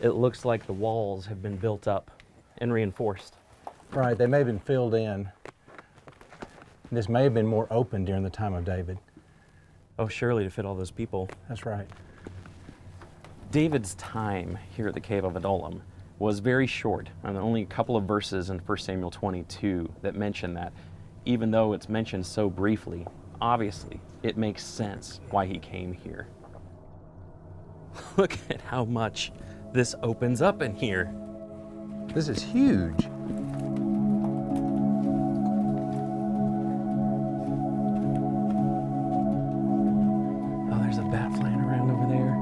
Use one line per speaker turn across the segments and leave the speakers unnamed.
it looks like the walls have been built up and reinforced.
Right, they may have been filled in. This may have been more open during the time of David.
Oh, surely to fit all those people.
That's right.
David's time here at the Cave of Adullam was very short, and only a couple of verses in 1 Samuel 22 that mention that. Even though it's mentioned so briefly, obviously it makes sense why he came here. Look at how much this opens up in here.
This is huge.
Oh, there's a bat flying around over there.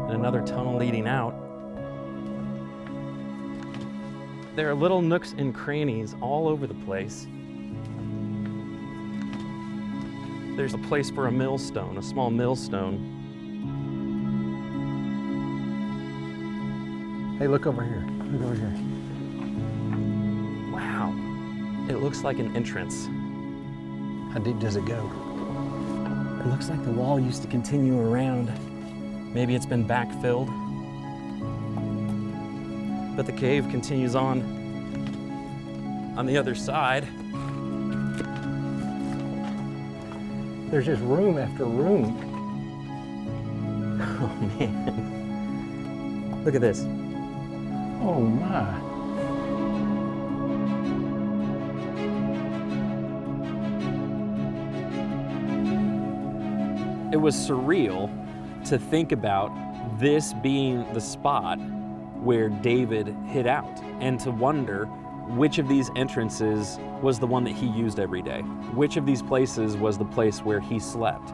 And another tunnel leading out. There are little nooks and crannies all over the place. There's a place for a millstone, a small millstone.
Hey, look over here. Look over here.
Wow. It looks like an entrance.
How deep does it go?
It looks like the wall used to continue around. Maybe it's been backfilled. But the cave continues on the other side.
There's just room after room.
Oh man. Look at this.
Oh my.
It was surreal to think about this being the spot where David hid out, and to wonder which of these entrances was the one that he used every day. Which of these places was the place where he slept?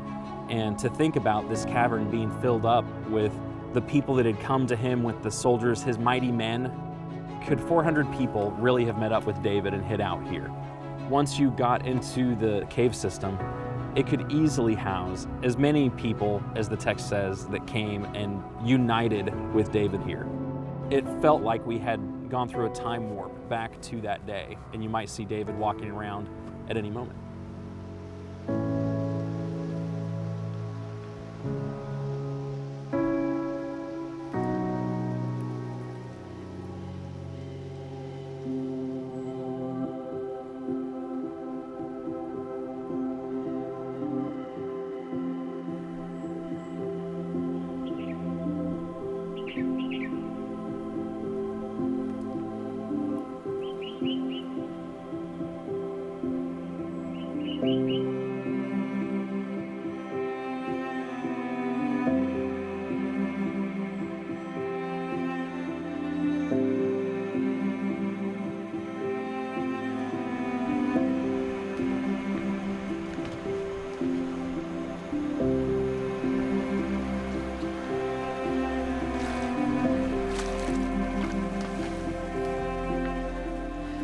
And to think about this cavern being filled up with the people that had come to him, with the soldiers, his mighty men. Could 400 people really have met up with David and hid out here? Once you got into the cave system, it could easily house as many people as the text says that came and united with David here. It felt like we had gone through a time warp back to that day, and you might see David walking around at any moment.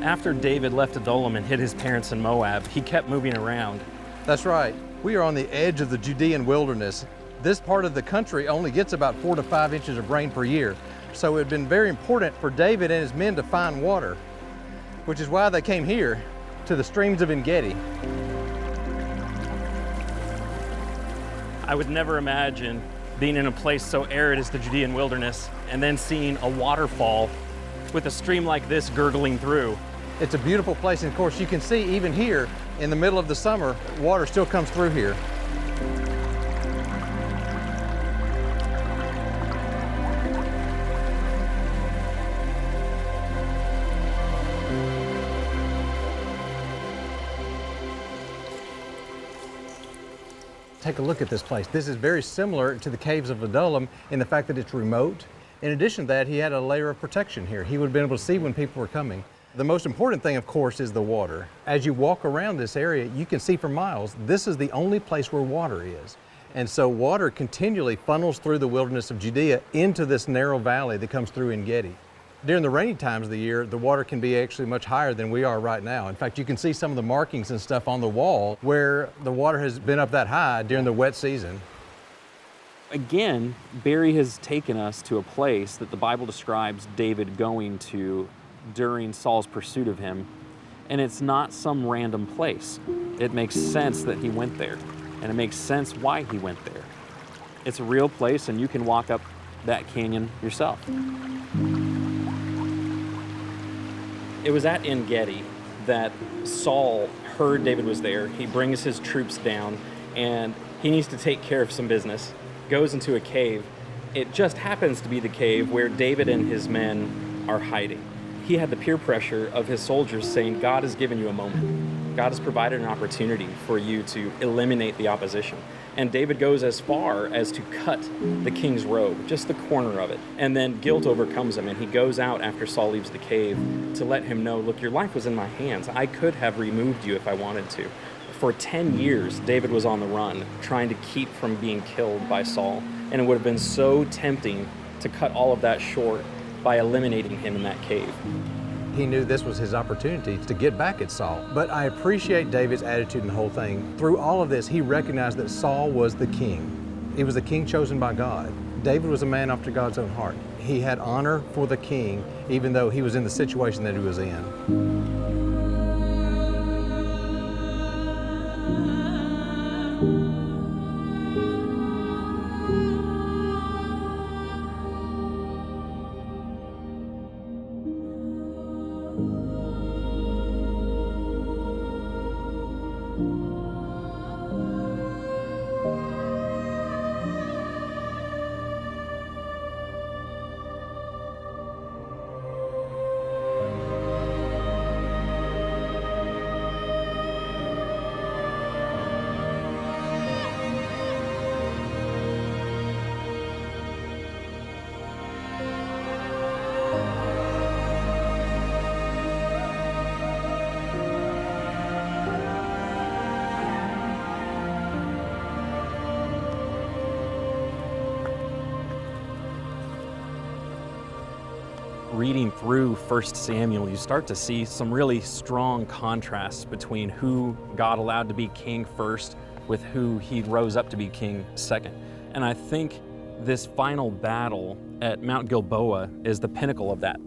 After David left Adullam and hid his parents in Moab, he kept moving around.
That's right. We are on the edge of the Judean wilderness. This part of the country only gets about 4 to 5 inches of rain per year. So it had been very important for David and his men to find water, which is why they came here to the streams of Ein Gedi.
I would never imagine being in a place so arid as the Judean wilderness and then seeing a waterfall with a stream like this gurgling through.
It's a beautiful place, and of course you can see even here in the middle of the summer, water still comes through here. Take a look at this place. This is very similar to the Caves of Adullam in the fact that it's remote. In addition to that, he had a layer of protection here. He would have been able to see when people were coming. The most important thing, of course, is the water. As you walk around this area, you can see for miles, this is the only place where water is. And so water continually funnels through the wilderness of Judea into this narrow valley that comes through Ein Gedi. During the rainy times of the year, the water can be actually much higher than we are right now. In fact, you can see some of the markings and stuff on the wall where the water has been up that high during the wet season.
Again, Barry has taken us to a place that the Bible describes David going to during Saul's pursuit of him, and it's not some random place. It makes sense that he went there, and it makes sense why he went there. It's a real place, and you can walk up that canyon yourself. It was at En Gedi that Saul heard David was there. He brings his troops down, and he needs to take care of some business. Goes into a cave. It just happens to be the cave where David and his men are hiding. He had the peer pressure of his soldiers saying, God has given you a moment. God has provided an opportunity for you to eliminate the opposition. And David goes as far as to cut the king's robe, just the corner of it. And then guilt overcomes him, and he goes out after Saul leaves the cave to let him know, look, your life was in my hands. I could have removed you if I wanted to. For 10 years, David was on the run, trying to keep from being killed by Saul. And it would have been so tempting to cut all of that short by eliminating him in that cave.
He knew this was his opportunity to get back at Saul. But I appreciate David's attitude in the whole thing. Through all of this, he recognized that Saul was the king. He was the king chosen by God. David was a man after God's own heart. He had honor for the king, even though he was in the situation that he was in.
Reading through 1 Samuel, you start to see some really strong contrasts between who God allowed to be king first with who he rose up to be king second. And I think this final battle at Mount Gilboa is the pinnacle of that.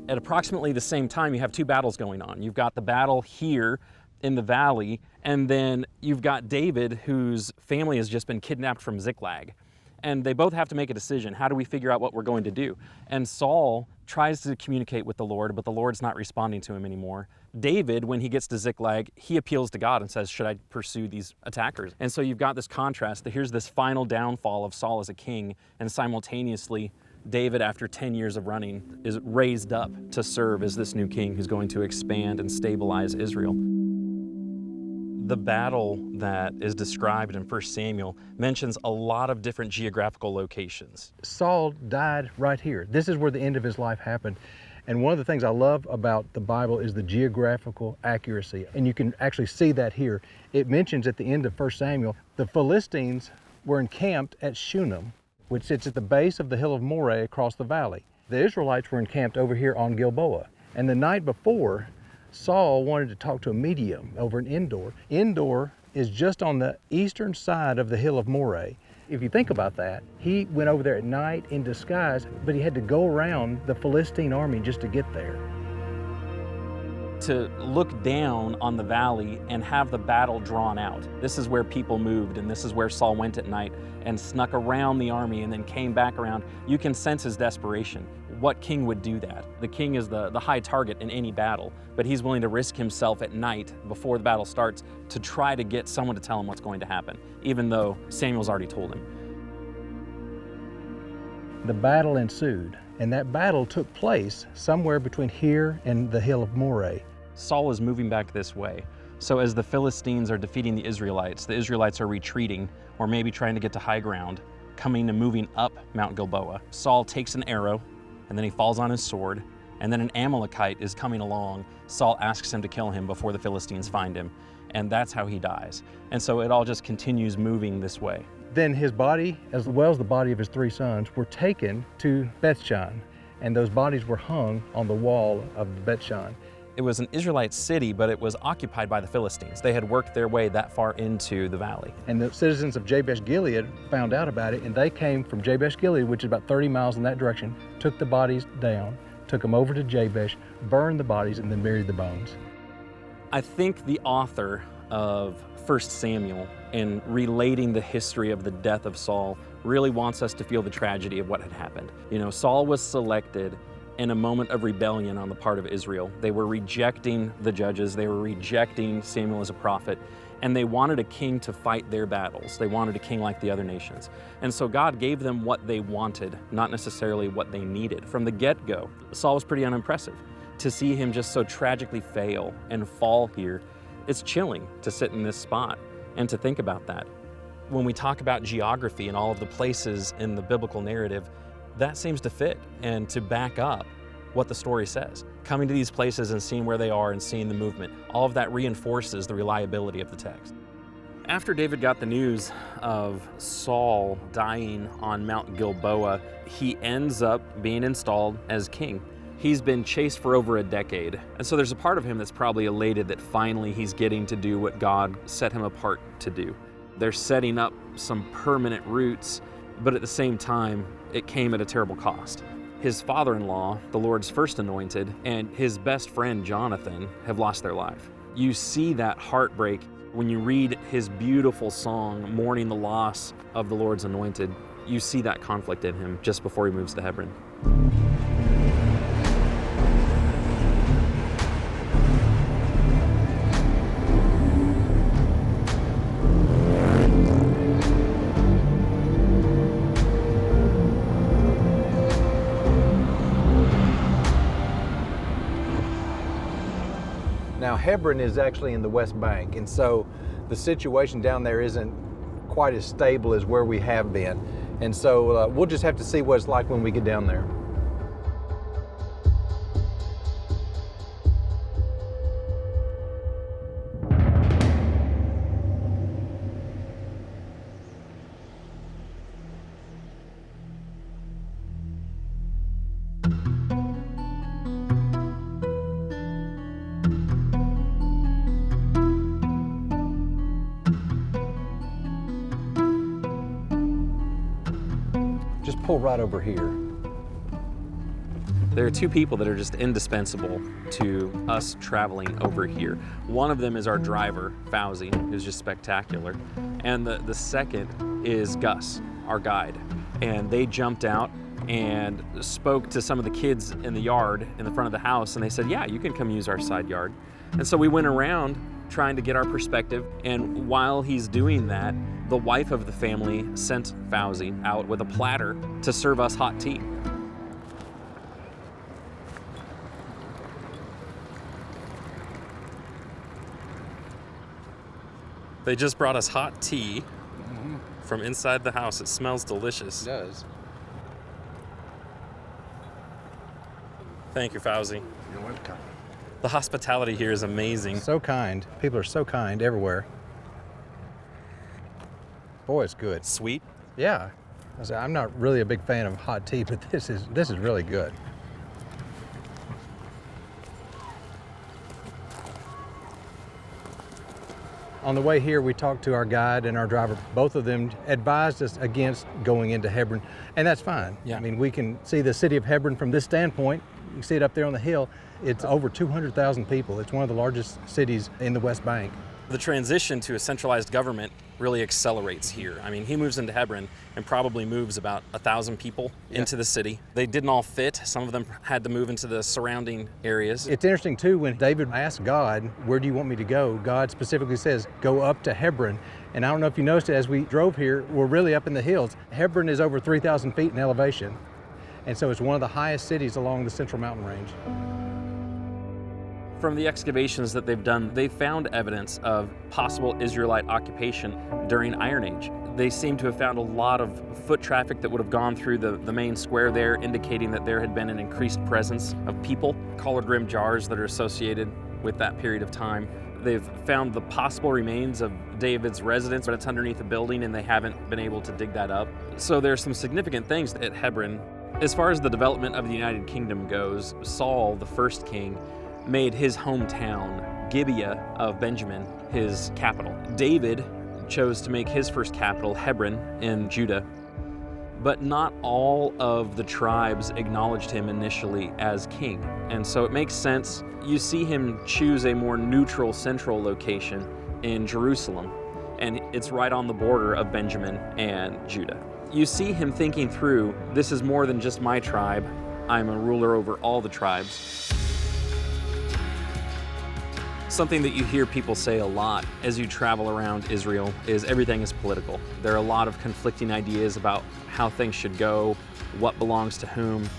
At approximately the same time, you have two battles going on. You've got the battle here in the valley, and then you've got David, whose family has just been kidnapped from Ziklag. And they both have to make a decision. How do we figure out what we're going to do? And Saul tries to communicate with the Lord, but the Lord's not responding to him anymore. David, when he gets to Ziklag, he appeals to God and says, should I pursue these attackers? And so you've got this contrast that here's this final downfall of Saul as a king, and simultaneously, David, after 10 years of running, is raised up to serve as this new king who's going to expand and stabilize Israel. The battle that is described in 1 Samuel mentions a lot of different geographical locations.
Saul died right here. This is where the end of his life happened. And one of the things I love about the Bible is the geographical accuracy. And you can actually see that here. It mentions at the end of 1 Samuel, the Philistines were encamped at Shunem, which sits at the base of the hill of Moreh across the valley. The Israelites were encamped over here on Gilboa. And the night before, Saul wanted to talk to a medium over in Endor. Endor is just on the eastern side of the hill of Moreh. If you think about that, he went over there at night in disguise, but he had to go around the Philistine army just to get there.
To look down on the valley and have the battle drawn out. This is where people moved, and this is where Saul went at night and snuck around the army and then came back around. You can sense his desperation. What king would do that? The king is the high target in any battle, but he's willing to risk himself at night before the battle starts to try to get someone to tell him what's going to happen, even though Samuel's already told him.
The battle ensued, and that battle took place somewhere between here and the hill of Moreh.
Saul is moving back this way. So as the Philistines are defeating the Israelites are retreating, or maybe trying to get to high ground, coming and moving up Mount Gilboa. Saul takes an arrow, and then he falls on his sword, and then an Amalekite is coming along. Saul asks him to kill him before the Philistines find him, and that's how he dies. And so it all just continues moving this way.
Then his body, as well as the body of his three sons, were taken to Bethshan, and those bodies were hung on the wall of Bethshan.
It was an Israelite city, but it was occupied by the Philistines. They had worked their way that far into the valley.
And the citizens of Jabesh-Gilead found out about it, and they came from Jabesh-Gilead, which is about 30 miles in that direction, took the bodies down, took them over to Jabesh, burned the bodies, and then buried the bones.
I think the author of 1 Samuel and relating the history of the death of Saul really wants us to feel the tragedy of what had happened. You know, Saul was selected in a moment of rebellion on the part of Israel. They were rejecting the judges, they were rejecting Samuel as a prophet, and they wanted a king to fight their battles. They wanted a king like the other nations. And so God gave them what they wanted, not necessarily what they needed. From the get-go, Saul was pretty unimpressive. To see him just so tragically fail and fall here, it's chilling to sit in this spot and to think about that. When we talk about geography and all of the places in the biblical narrative, that seems to fit and to back up what the story says. Coming to these places and seeing where they are and seeing the movement, all of that reinforces the reliability of the text. After David got the news of Saul dying on Mount Gilboa, he ends up being installed as king. He's been chased for over a decade, and so there's a part of him that's probably elated that finally he's getting to do what God set him apart to do. They're setting up some permanent roots, but at the same time, it came at a terrible cost. His father-in-law, the Lord's first anointed, and his best friend, Jonathan, have lost their life. You see that heartbreak when you read his beautiful song, mourning the loss of the Lord's anointed. You see that conflict in him just before he moves to Hebron.
Now, Hebron is actually in the West Bank, and so the situation down there isn't quite as stable as where we have been. And so we'll just have to see what it's like when we get down there. Just pull right over here.
There are two people that are just indispensable to us traveling over here. One of them is our driver, Fauzi, who's just spectacular. And the second is Gus, our guide. And they jumped out and spoke to some of the kids in the yard in the front of the house, and they said, yeah, you can come use our side yard. And so we went around trying to get our perspective, and while he's doing that, the wife of the family sent Fauzi out with a platter to serve us hot tea. They just brought us hot tea from inside the house. It smells delicious.
It does.
Thank you, Fauzi.
You're welcome.
The hospitality here is amazing.
So kind. People are so kind everywhere. Boy, it's good.
Sweet.
Yeah. I'm not really a big fan of hot tea, but this is really good. On the way here, we talked to our guide and our driver. Both of them advised us against going into Hebron, and that's fine.
Yeah.
I mean, we can see the city of Hebron from this standpoint. You can see it up there on the hill. It's over 200,000 people. It's one of the largest cities in the West Bank.
The transition to a centralized government really accelerates here. I mean, he moves into Hebron and probably moves about 1,000 people into the city. They didn't all fit. Some of them had to move into the surrounding areas.
It's interesting too, when David asked God, where do you want me to go? God specifically says, go up to Hebron. And I don't know if you noticed it, as we drove here, we're really up in the hills. Hebron is over 3,000 feet in elevation. And so it's one of the highest cities along the Central Mountain Range.
From the excavations that they've done, they found evidence of possible Israelite occupation during Iron Age. They seem to have found a lot of foot traffic that would have gone through the main square there, indicating that there had been an increased presence of people. Collard rim jars that are associated with that period of time. They've found the possible remains of David's residence, but it's underneath a building and they haven't been able to dig that up. So there's some significant things at Hebron. As far as the development of the United Kingdom goes, Saul, the first king, made his hometown, Gibeah of Benjamin, his capital. David chose to make his first capital, Hebron, in Judah. But not all of the tribes acknowledged him initially as king. And so it makes sense. You see him choose a more neutral central location in Jerusalem, and it's right on the border of Benjamin and Judah. You see him thinking through, this is more than just my tribe. I'm a ruler over all the tribes. Something that you hear people say a lot as you travel around Israel is everything is political. There are a lot of conflicting ideas about how things should go, what belongs to whom.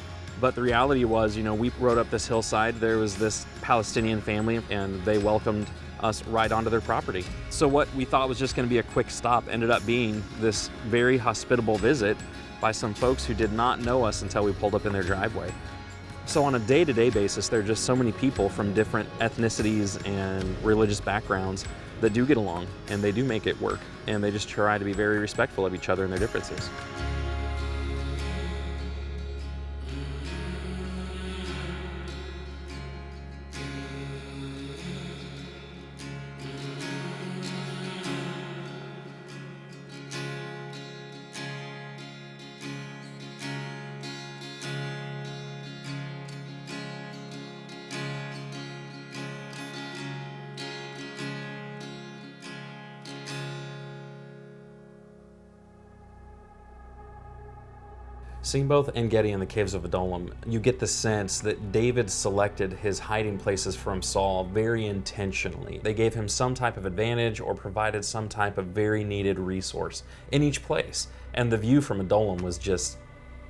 But the reality was, we rode up this hillside, there was this Palestinian family, and they welcomed us right onto their property. So what we thought was just going to be a quick stop ended up being this very hospitable visit by some folks who did not know us until we pulled up in their driveway. So on a day-to-day basis, there are just so many people from different ethnicities and religious backgrounds that do get along, and they do make it work, and they just try to be very respectful of each other and their differences. Seeing both Ein Gedi and the Caves of Adullam, you get the sense that David selected his hiding places from Saul very intentionally. They gave him some type of advantage or provided some type of very needed resource in each place. And the view from Adullam was just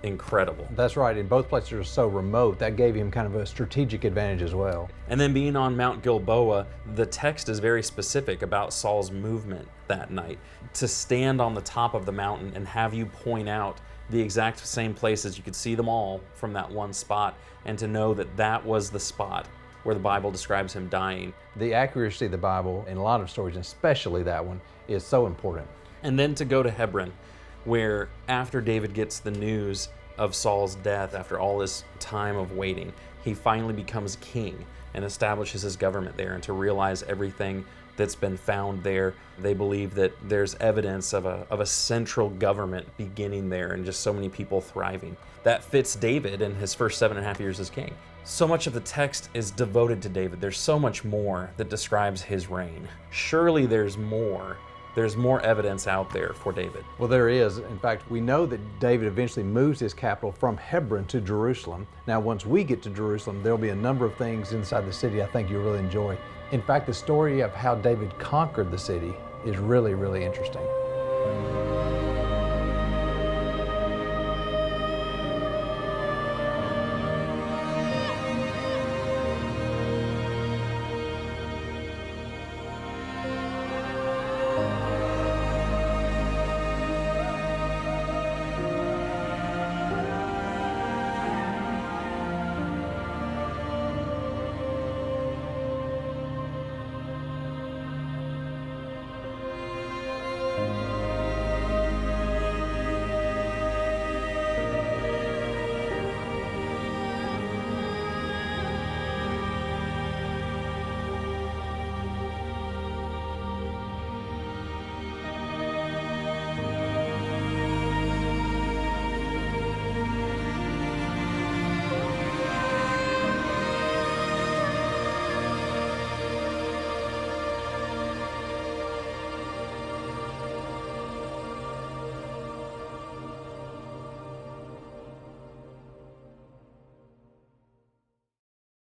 incredible.
That's right, and both places are so remote, that gave him kind of a strategic advantage as well.
And then being on Mount Gilboa, the text is very specific about Saul's movement that night. To stand on the top of the mountain and have you point out the exact same places, you could see them all from that one spot, and to know that that was the spot where the Bible describes him dying.
The accuracy of the Bible in a lot of stories, and especially that one, is so important.
And then to go to Hebron, where after David gets the news of Saul's death, after all this time of waiting, he finally becomes king and establishes his government there, and to realize everything that's been found there. They believe that there's evidence of a central government beginning there and just so many people thriving. That fits David in his first 7.5 years as king. So much of the text is devoted to David. There's so much more that describes his reign. Surely there's more. There's more evidence out there for David.
Well, there is. In fact, we know that David eventually moves his capital from Hebron to Jerusalem. Now, once we get to Jerusalem, there'll be a number of things inside the city I think you'll really enjoy. In fact, the story of how David conquered the city is really, really interesting.